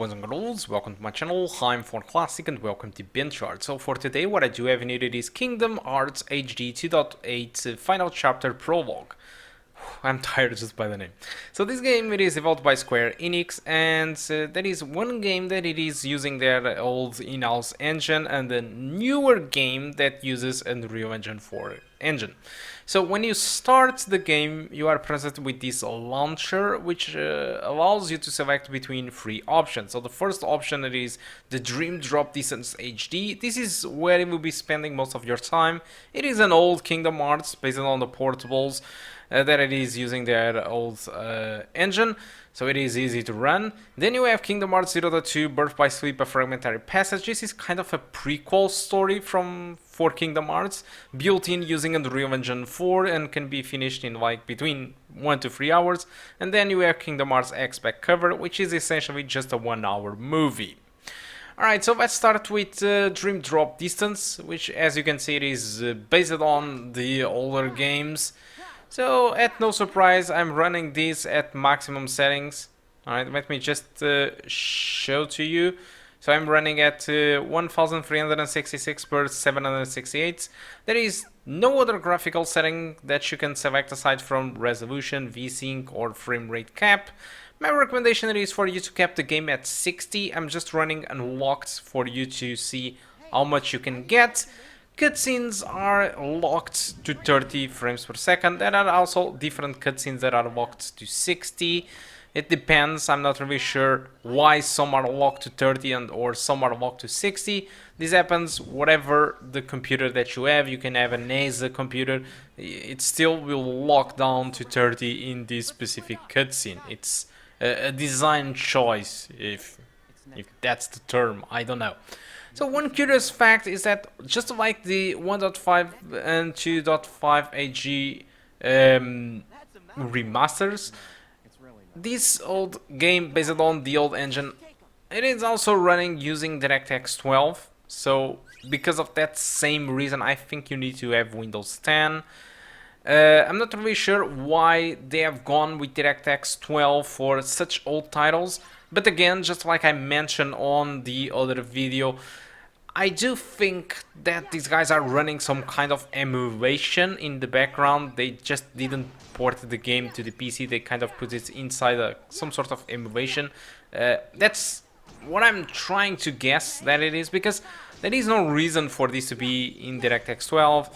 boys and girls, welcome to my channel. I'm ForClassic and welcome to BenchART. So for today what I do have needed is Kingdom Hearts HD 2.8 Final Chapter Prologue. I'm tired just by the name. So this game, it is developed by Square Enix, and there is one game that it is using their old in-house engine and a newer game that uses Unreal Engine 4 engine. So when you start the game, you are presented with this launcher, which allows you to select between three options. So the first option it is the Dream Drop Distance HD. This is where you will be spending most of your time. It is an old Kingdom Hearts based on the portables that it is using their old engine, so it is easy to run. Then you have Kingdom Hearts 0.2 Birth by Sleep, a fragmentary passage. This is kind of a prequel story for Kingdom Hearts, built in using Unreal Engine 4 and can be finished in like between 1 to 3 hours. And then you have Kingdom Hearts X back cover, which is essentially just a 1-hour movie. Alright, so let's start with Dream Drop Distance, which as you can see it is based on the older games. So, at no surprise, I'm running this at maximum settings. Alright, let me just show to you. So I'm running at 1366 per 768. There is no other graphical setting that you can select aside from resolution, VSync or frame rate cap. My recommendation is for you to cap the game at 60. I'm just running unlocked for you to see how much you can get. Cutscenes are locked to 30 frames per second. There are also different cutscenes that are locked to 60. It depends, I'm not really sure why some are locked to 30 or some are locked to 60. This happens whatever the computer that you have. You can have an ASA computer, it still will lock down to 30 in this specific cutscene. It's a design choice, if that's the term, I don't know. So one curious fact is that just like the 1.5 and 2.5 HG remasters, this old game based on the old engine, it is also running using DirectX 12. So because of that same reason, I think you need to have Windows 10. I'm not really sure why they have gone with DirectX 12 for such old titles. But again, just like I mentioned on the other video, I do think that these guys are running some kind of emulation in the background. They just didn't port the game to the PC, they kind of put it inside some sort of emulation. That's what I'm trying to guess that it is, because there is no reason for this to be in DirectX 12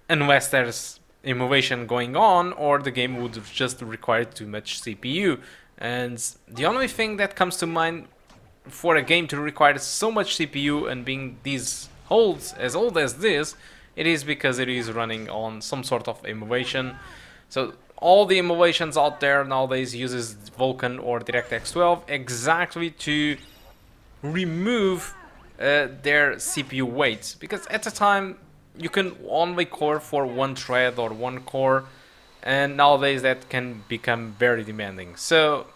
unless there's emulation going on, or the game would just require too much CPU. And the only thing that comes to mind for a game to require so much CPU and being as old as this, it is because it is running on some sort of emulation. So all the emulations out there nowadays uses Vulkan or DirectX 12 exactly to remove their CPU weight, because at the time you can only core for one thread or one core, and nowadays that can become very demanding. So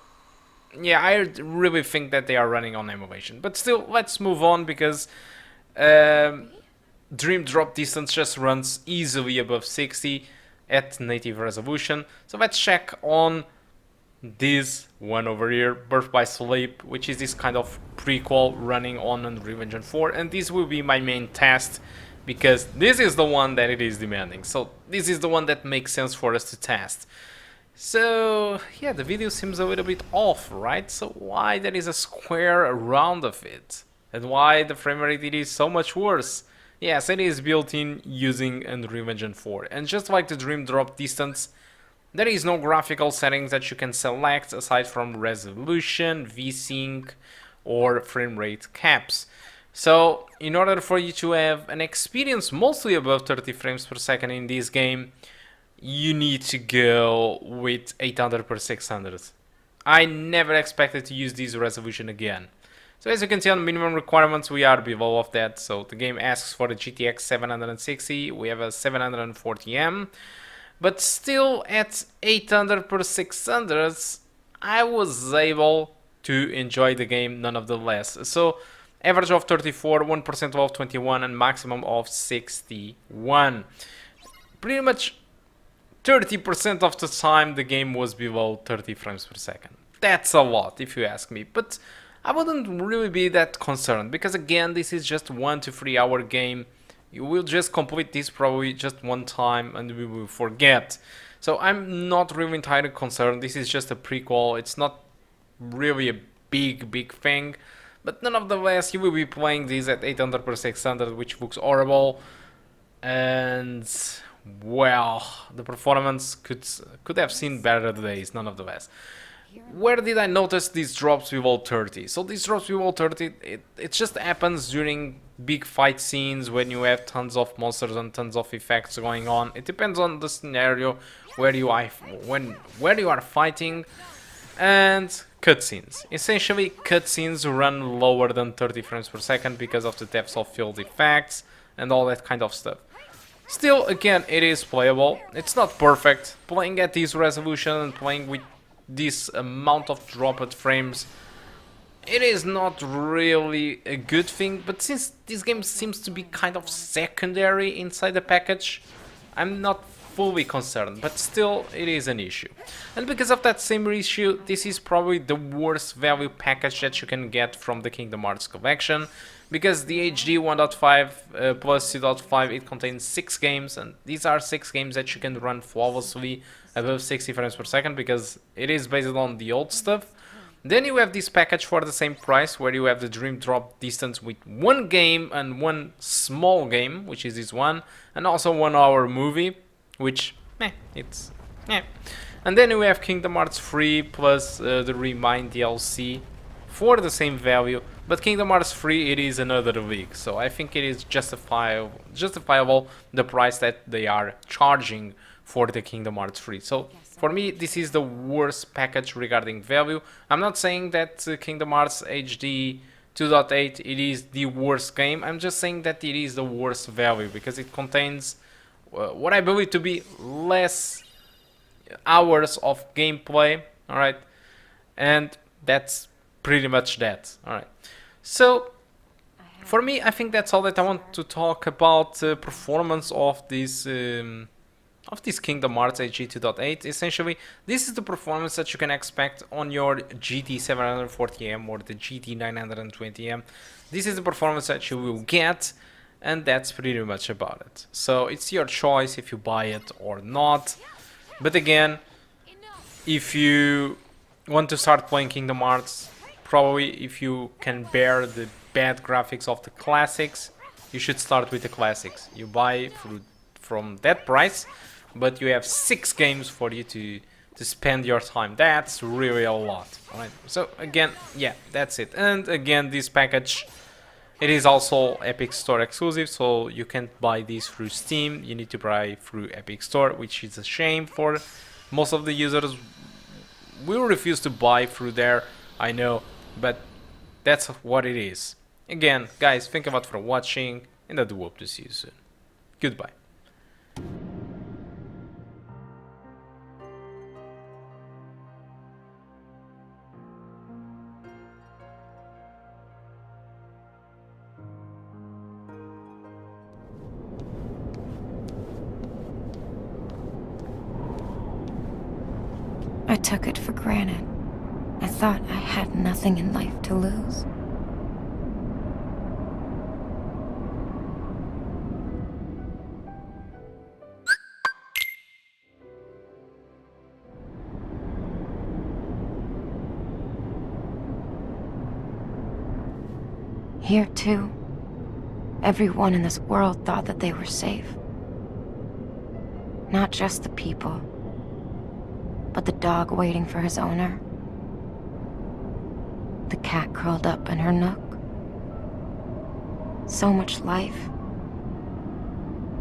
yeah, I really think that they are running on emulation. But still, let's move on, because Dream Drop Distance just runs easily above 60 at native resolution. So let's check on this one over here, Birth by Sleep, which is this kind of prequel running on Unreal Engine 4. And this will be my main test, because this is the one that it is demanding. So this is the one that makes sense for us to test. So yeah, the video seems a little bit off, right? So why there is a square around of it? And why the frame rate it is so much worse? Yes, it is built in using Unreal Engine 4. And just like the Dream Drop Distance, there is no graphical settings that you can select aside from resolution, VSync or frame rate caps. So in order for you to have an experience mostly above 30 frames per second in this game, you need to go with 800 per 600. I never expected to use this resolution again. So as you can see on minimum requirements, we are below of that. So the game asks for a GTX 760, we have a 740M. But still at 800 per 600, I was able to enjoy the game nonetheless. So average of 34, 1% of 21 and maximum of 61. Pretty much 30% of the time the game was below 30 frames per second. That's a lot if you ask me, but I wouldn't really be that concerned, because again, this is just 1 to 3 hour game. You will just complete this probably just one time and we will forget. So I'm not really entirely concerned. This is just a prequel. It's not really a big thing. But nonetheless, you will be playing this at 800 per 600, which looks horrible. And well, the performance could have seen better days, nonetheless. Where did I notice these drops with all 30? So these drops with all 30, it just happens during big fight scenes when you have tons of monsters and tons of effects going on. It depends on the scenario where you are fighting, and cutscenes. Essentially, cutscenes run lower than 30 frames per second because of the depth of field effects and all that kind of stuff. Still, again, it is playable. It's not perfect. Playing at this resolution and playing with this amount of dropped frames, it is not really a good thing, but since this game seems to be kind of secondary inside the package, I'm not fully concerned, but still it is an issue. And because of that same issue, this is probably the worst value package that you can get from the Kingdom Hearts collection, because the HD 1.5 plus 2.5, it contains 6 games, and these are 6 games that you can run flawlessly above 60 frames per second, because it is based on the old stuff. Then you have this package for the same price, where you have the Dream Drop Distance with 1 game and 1 small game, which is this one, and also 1 hour movie, which, it's, And then we have Kingdom Hearts 3 plus the Remind DLC for the same value, but Kingdom Hearts 3, it is another league, so I think it is justifiable the price that they are charging for the Kingdom Hearts 3. So for me, this is the worst package regarding value. I'm not saying that Kingdom Hearts HD 2.8 it is the worst game. I'm just saying that it is the worst value because it contains what I believe to be less hours of gameplay. All right, and that's pretty much that. All right, so for me, I think that's all that I want to talk about performance of this Kingdom Hearts HD 2.8. Essentially, this is the performance that you can expect on your GT 740M or the GT 920M. This is the performance that you will get, and that's pretty much about it. So it's your choice if you buy it or not. But again, if you want to start playing Kingdom Hearts, probably if you can bear the bad graphics of the classics, you should start with the classics. You buy from that price, but you have 6 games for you to spend your time. That's really a lot. Alright, so again, yeah, that's it. And again, this package, it is also Epic Store exclusive, so you can't buy this through Steam. You need to buy through Epic Store, which is a shame for most of the users. Will refuse to buy through there, I know, but that's what it is. Again, guys, thank you a lot for watching, and I do hope to see you soon. Goodbye. I took it for granted. I thought I had nothing in life to lose. Here, too, everyone in this world thought that they were safe. Not just the people, but the dog waiting for his owner. The cat curled up in her nook. So much life.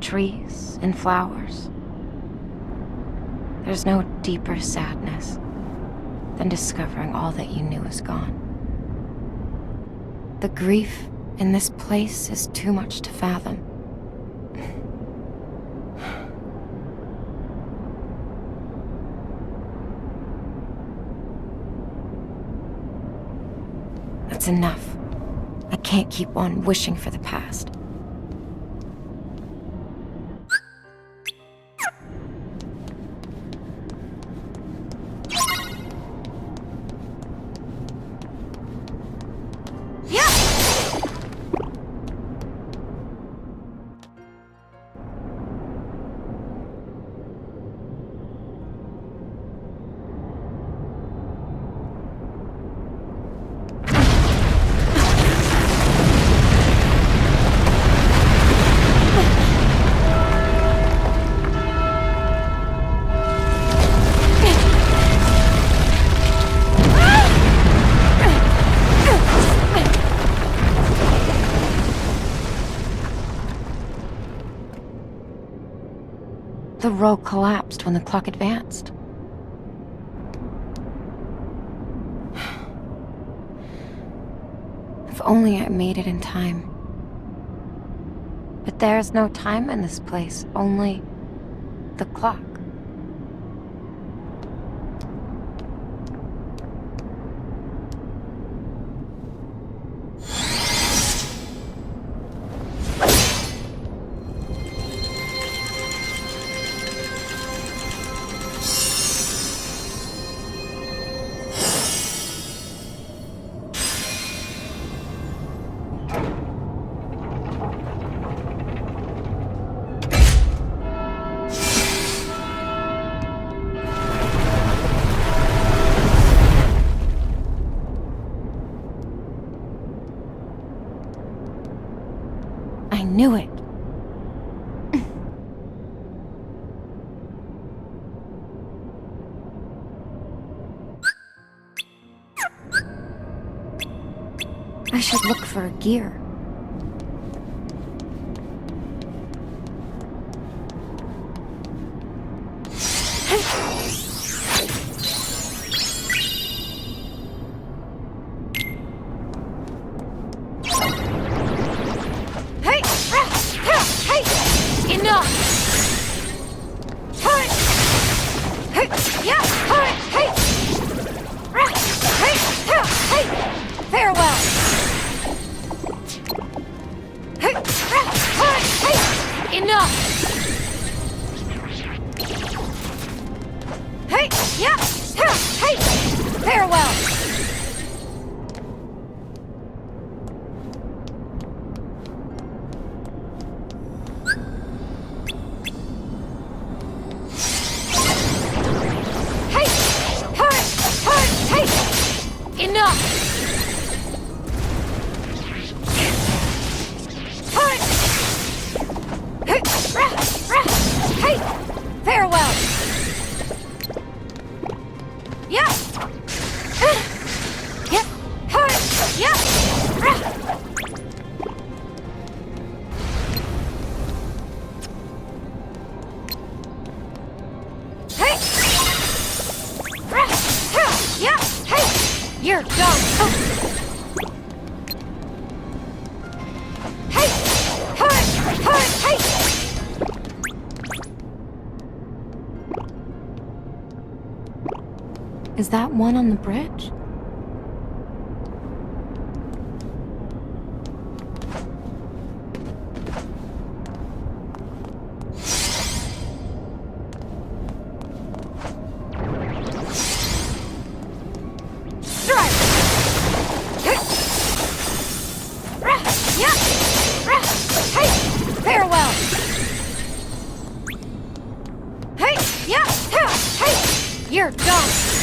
Trees and flowers. There's no deeper sadness than discovering all that you knew is gone. The grief in this place is too much to fathom. That's enough. I can't keep on wishing for the past. The row collapsed when the clock advanced. If only I made it in time. But there's no time in this place, only the clock. I knew it. I should look for a gear. You're done. Is that one on the bridge? You're done!